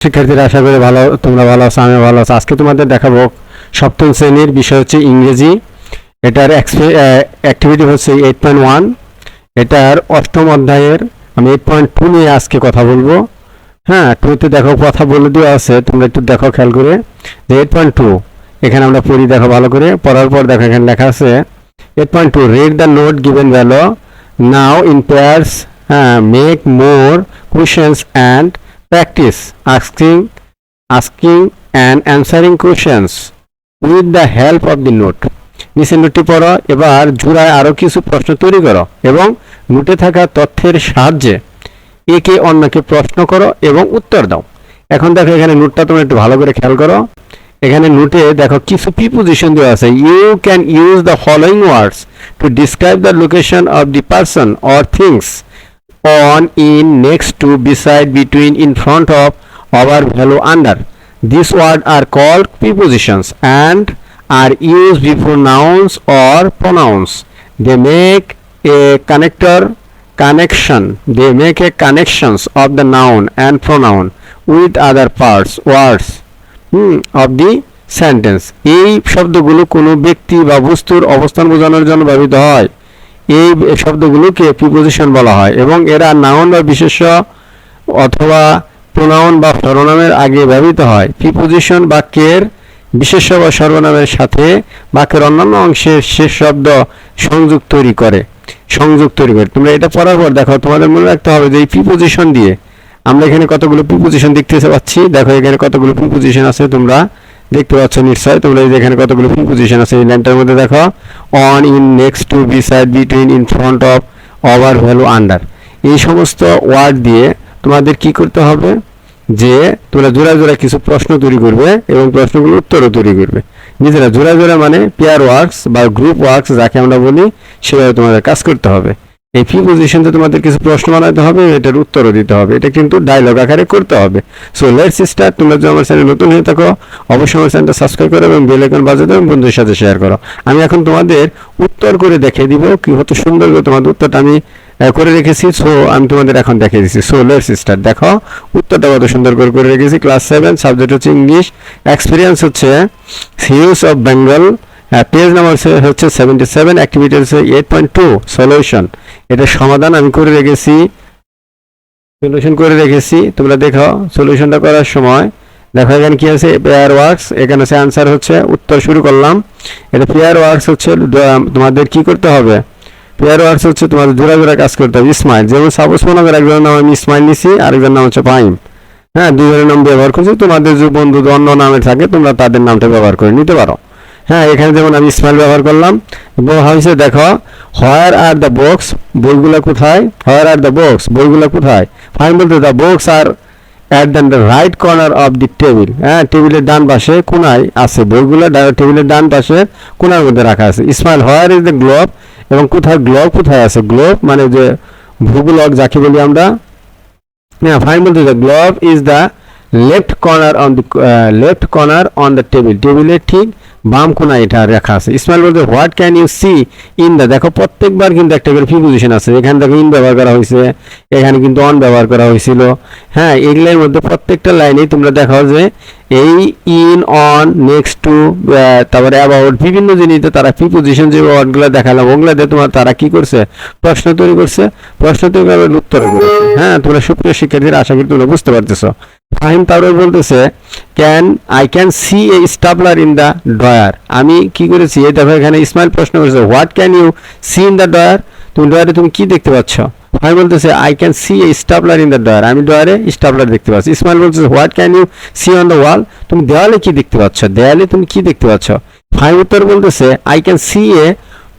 শিক্ষার্থীরা আশা করি তোমরা ভালো আছো, আমি ভালো আছি। আজকে তোমাদের দেখাবো সপ্তম শ্রেণীর বিষয় হচ্ছে ইংরেজি। এটার অ্যাক্টিভিটি হচ্ছে 8.1। এটার অষ্টম অধ্যায়ের আমি 8.2 নিয়ে আজকে কথা বলবো। হ্যাঁ, টুতে দেখো কথা বলে দেওয়া আছে, তোমরা একটু দেখো খেয়াল করে যে 8.2 এখানে আমরা পড়ি, দেখো ভালো করে। পড়ার পর দেখো এখানে লেখা আছে 8.2 read the note given below now in pairs, make more questions and practice asking and answering questions with the help of the note. নিচে নোটটি পড়ো, এবার জোড়ায় আরো কিছু প্রশ্ন তৈরি করো এবং নোটে থাকা তথ্যের সাহায্যে একে অন্যকে প্রশ্ন করো এবং উত্তর দাও। এখন দেখো এখানে নোটটা তোমরা একটু ভালো করে খেয়াল করো। এখানে নোটে দেখো কিছু প্রিপোজিশন দেওয়া আছে। You can use the following words to describe the location of the person or things on, in, next to, beside, between, in front of, over, value, under. These words are called prepositions and are used before nouns or pronouns. They make a connections of the noun and pronoun with other words of the sentence. এই শব্দগুলো কোনো ব্যক্তি বা বস্তুর অবস্থান বোঝানোর জন্য ব্যবহৃত হয়। এই শব্দগুলোকে প্রিপোজিশন বলা হয় এবং এরা নাউন বা বিশেষ্য অথবা প্রোনাউন বা সর্বনামের আগে ব্যবহৃত হয়। প্রিপোজিশন বাক্যের বিশেষ্য বা সর্বনামের সাথে বাক্যের অন্যান্য অংশের শেষ শব্দ সংযোগ তৈরি করে। তোমরা এটা পড়ার পর দেখো তোমাদের মনে রাখতে হবে যে এই প্রিপোজিশন দিয়ে আমরা এখানে কতগুলো প্রিপোজিশন দেখতে পাচ্ছি। দেখো এখানে কতগুলো প্রিপোজিশন আছে তোমরা দেখতে পাচ্ছ নিশ্চয়। তোমরা এখানে কতগুলো প্রিপোজিশন আছে এই লাইনটার মধ্যে দেখো। On, in, next to, beside, between, in front of, over, value, under. এই সমস্ত ওয়ার্ড দিয়ে তোমাদের কি করতে হবে যে তোমরা জোড়া জোড়া কিছু প্রশ্ন তৈরি করবে এবং প্রশ্নগুলোর উত্তরও তৈরি করবে নিজেরা। জোড়া জোড়া মানে পেয়ার ওয়ার্কস বা গ্রুপ ওয়ার্কস যাকে আমরা বলি, সেভাবে তোমাদের কাজ করতে হবে। এই প্রিপোজিশনতে তোমাদের কিছু প্রশ্ন বানাতে হবে, এটার উত্তরও দিতে হবে। এটা কিন্তু ডায়লগ আকারে করতে হবে। So let's start. তোমরা যদি আমার চ্যানেল নতুন হয়ে থাকো অবশ্যই আমার চ্যানেলটা সাবস্ক্রাইব করো এবং বেল আইকন বাজিয়ে দাও এবং বন্ধুদের সাথে শেয়ার করো। আমি এখন তোমাদের উত্তর করে দেখিয়ে দিব কি কত সুন্দর করে তোমাদের উত্তরটা আমি করে রেখেছি। সো আমি তোমাদের এখন দেখিয়ে দিচ্ছি। So let's start. দেখো উত্তরটা কত সুন্দর করে রেখেছি। ক্লাস 7, সাবজেক্ট হচ্ছে ইংলিশ, এক্সপিরিয়েন্স হচ্ছে huge of Bengal, page number হচ্ছে 77, অ্যাক্টিভিটি হচ্ছে 8.2 সলিউশন। এটা সমাধান আমি করে রেখেছি, সলিউশন করে রেখেছি। তোমরা দেখো সলিউশনটা করার সময় দেখো এখানে কি আছে পেয়ার ওয়ার্কস, এখানে আছে অ্যান্সার হচ্ছে উত্তর। শুরু করলাম। এটা পেয়ার ওয়ার্কস হচ্ছে তোমাদের কি করতে হবে, পেয়ার ওয়ার্কস হচ্ছে তোমাদের জোড়া জোড়া কাজ করতে হবে। স্মাইল, যেমন সাপোজ মনে করো একজনের নাম আমি স্মাইল নিছি, আরেকজনের নাম হচ্ছে ফাহিম। হ্যাঁ, দুজনের নাম ব্যবহার করছি। তোমাদের যে বন্ধু অন্য নামে থাকে তোমরা তাদের নামটা ব্যবহার করে নিতে পারো। হ্যাঁ, এখানে যেমন আমি স্মাইল ব্যবহার করলাম। হয়েছে দেখো হোয়ার আর দ্য বক্স, বইগুলো কোথায়। হোয়ার আর দ্য বক্স, বইগুলো কোথায়। ফাইন বলতে the box are at the right corner of the table. হ্যাঁ, টেবিলের ডান পাশে কোনায় আছে বইগুলো, টেবিলের ডান পাশে কোনার মধ্যে রাখা আছে। Smile where is the globe, এবং কোথায় গ্লোব কোথায় আছে। গ্লোব মানে যে ভূগোলক যাকে বলি আমরা। হ্যাঁ, ফাইন বলতে the globe is the left corner on the table, টেবিলের ঠিক বাম কোনায় এটা রাখা আছে। ইসমাইল বলতে what can you see in the, দেখো প্রত্যেকবার কিন্তু একটা করে প্রিপোজিশন আছে। এখানে দেখো ইন ব্যবহার করা হয়েছে, এখানে কিন্তু অন ব্যবহার করা হয়েছিল। হ্যাঁ, এগুলোর মধ্যে প্রত্যেকটা লাইনেই তোমরা দেখো যে এই ইন, অন, নেক্সট টু, তারপরে অ্যাবাউট, বিভিন্ন জিনিসে তারা প্রিপোজিশন যে ওয়ার্ডগুলো দেখালাম ওগুলো দিয়ে তোমার তারা কি করছে, প্রশ্ন তৈরি করছে। প্রশ্ন তৈরি করে উত্তর করেছে। হ্যাঁ, তোমরা সুপ্রিয় শিক্ষার্থীরা আশা করি তোমরা বুঝতে পারতেছো। ফাহিম তারপরে বলতেছে I can see a stapler in the drawer. আমি কি করেছি, এই দেখো এখানে ইসমাইল প্রশ্ন করেছে what can you see in the drawer, তুমি ড্রয়ারে তুমি কি দেখতে পাচ্ছ। ফাহিম বলতেছে I can see a stapler in the drawer, আমি ড্রয়ারে স্টাপলার দেখতে পাচ্ছি। ইসমাইল বলতেছে what can you see on the wall, তুমি দেওয়ালে কি দেখতে পাচ্ছ, দেয়ালে তুমি কি দেখতে পাচ্ছ। ফাহিম উত্তর বলতেছে I can see a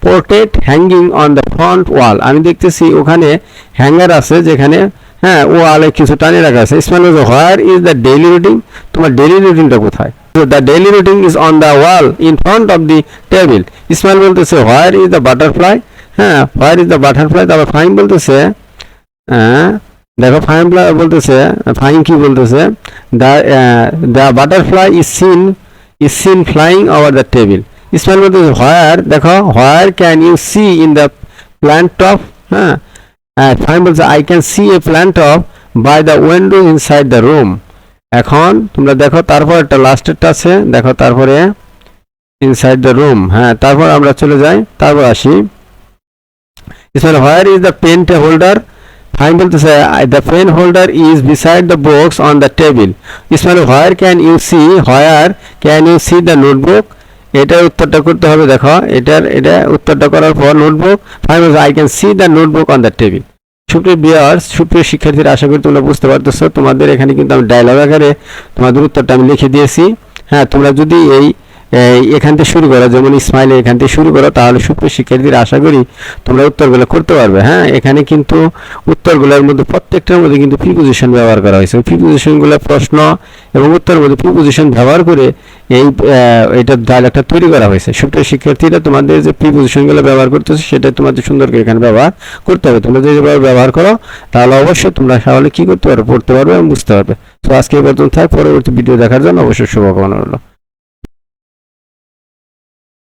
portrait hanging on the front wall, আমি দেখতেছি ওখানে হ্যাঙ্গার আছে যেখানে হ্যাঁ ওয়ালে কিছু টানে রাখা আছে। ইসমাইল বলছে হোয়ার ইজ দ্য ডেইলি রুটিন, তোমার ডেইলি রুটিনটা কোথায়। The daily routine is on the wall in front of the table. Ismail বলতেছে হোয়ার ইজ দ্য বাটারফ্লাই, হ্যাঁ হোয়ার ইজ দ্য বাটারফ্লাই। তারপর ফাহিম বলতেছে দেখো ফাহিম বলতেছে, ফাহিম কি বলতেছে, the butterfly is seen flying over the table. Ismail বলতেছে হোয়ার, দেখো where can you see in the plant of, হ্যাঁ ফাহিম বলছে I can see a plant of by the window inside the room. এখন তোমরা দেখো তারপর একটা লাস্টেরটা আছে, দেখো তারপরে ইনসাইড দ্য রুম। হ্যাঁ, তারপর আমরা চলে যাই, তারপর আসি Ismail where is the pen holder. Fahim বলতেছে the pen holder is beside the box on the table. Ismail where can you see the notebook. এটার উত্তরটা করতে হবে, দেখো এটা উত্তরটা করার পর নোটবুক, ফাইন বলছে I can see the notebook on the table. সুপ্রিয় ভিউয়ার্স, সুপ্রিয় শিক্ষার্থীরা, আশা করি তোমরা বুঝতে পারতেছো। তোমাদের এখানে কিন্তু আমি ডায়লগ আকারে তোমাদের উত্তরটা আমি লিখে দিয়েছি। হ্যাঁ, তোমরা যদি এখান থেকে শুরু করো, যেমন ইসমাইল এখান থেকে শুরু করো, তাহলে সুপ্রিয় শিক্ষার্থীরা আশা করি তোমরা উত্তরগুলো করতে পারবে। হ্যাঁ, এখানে কিন্তু উত্তরগুলোর মধ্যে প্রত্যেকটার মধ্যে কিন্তু প্রিপোজিশন ব্যবহার করা হয়েছে। ওই প্রিপোজিশনগুলো প্রশ্ন এবং উত্তরের মধ্যে প্রিপোজিশন ব্যবহার করে এইটা ডায়লগটা তৈরি করা হয়েছে। সুপ্রিয় শিক্ষার্থীরা, তোমাদের যে প্রিপোজিশনগুলো ব্যবহার করতেছে সেটা তোমাদের সুন্দর করে এখানে ব্যবহার করতে হবে। তোমরা যদি ব্যবহার করো তাহলে অবশ্যই তোমরা তাহলে কি করতে পারবে, পড়তে পারবে এবং বুঝতে পারবে। তো আজকে এই পর্যন্ত থাক, পরবর্তী ভিডিও দেখার জন্য অবশ্যই শুভকামনা রইল।